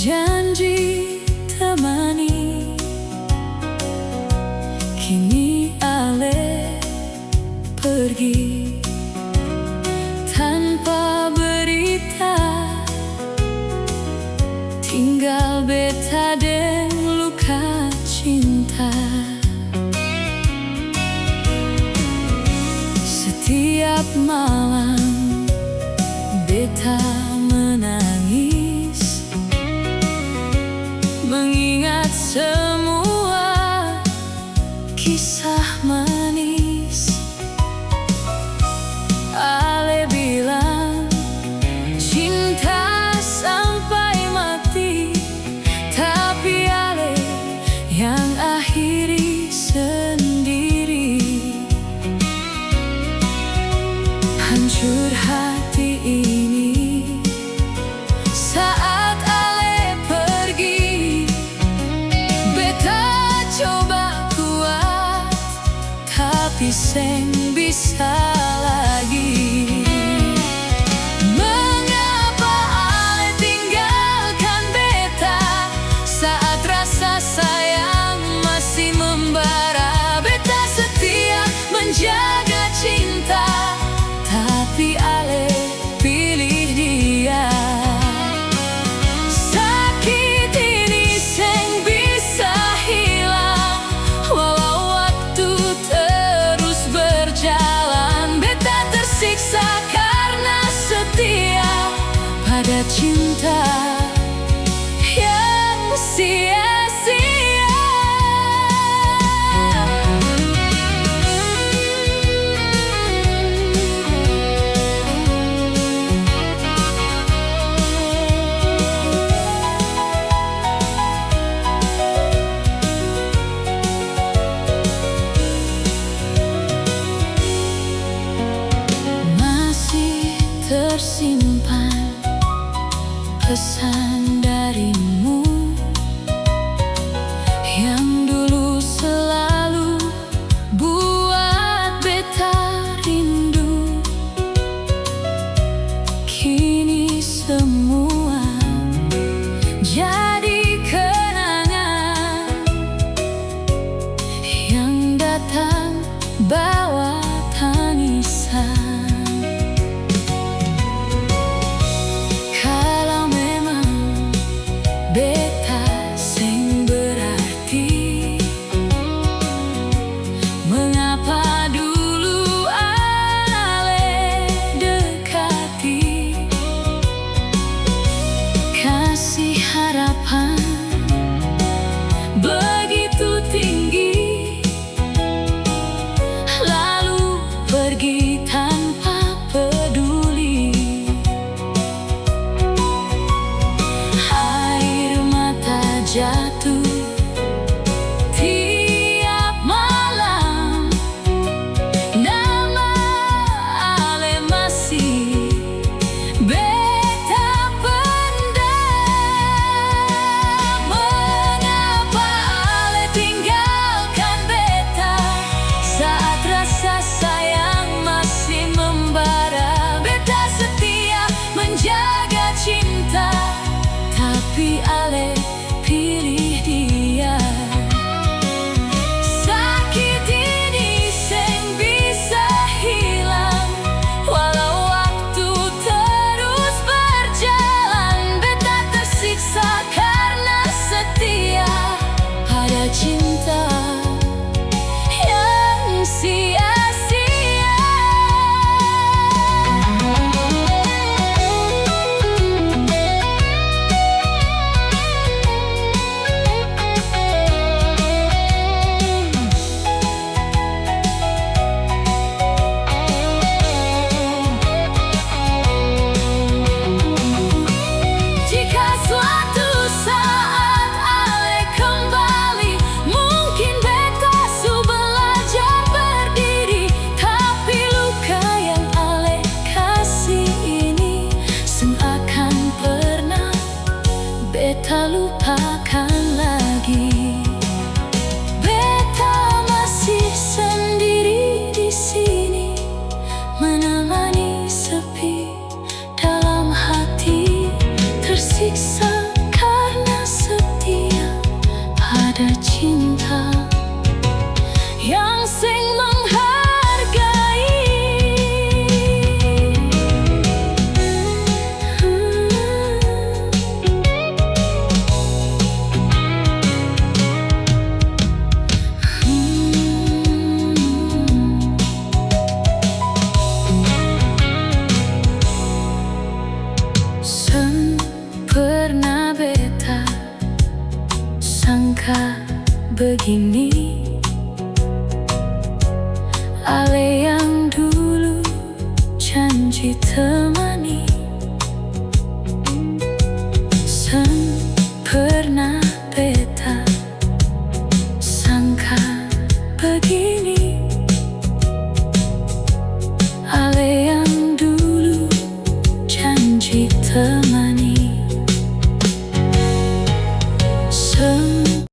Janji temani, kini Ale pergi tanpa berita, tinggal beta dan luka cinta. Setiap malam beta menangis, mengingat semua kisah manis. Ale bilang cinta sampai mati, tapi Ale yang akhiri sendiri. Hancur hati ini saat Ale pergi. Beta coba kuat, tapi seng bisa lagi. Mengapa Ale tinggalkan beta saat rasa sayang masih membara? Beta setia menjaga cinta, tapi Ale pilih dia. Sakit ini seng bisa hilang, walau waktu terus berjalan. Beta tersiksa karena setia pada cinta yang sia-sia. Tersimpan pesan darimu yang dulu selalu buat beta rindu. Kini semua jadi kenangan yang datang bawa tangisan. Beta seng berarti, mengapa dulu Ale dekati? Kasih harapan begitu tinggi, lalu pergi tanpa peduli. Jatuh tiap malam, nama Ale masih beta pendam. Mengapa Ale tinggalkan beta saat rasa sayang masih membara? Beta setia menjaga cinta, tapi Ale pilih dia. Sakit ini seng bisa hilang, walau waktu terus berjalan. Beta tersiksa karena setia pada cinta yang sia-sia. Suatu saat Ale kembali, mungkin beta su belajar berdiri, tapi luka yang Ale kasih ini seakan pernah beta lupakan lagi. Beta masih sendiri di sini, menemani sepi dalam hati, tersiksa karena sangka begini, Ale yang dulu janji temani, sempurna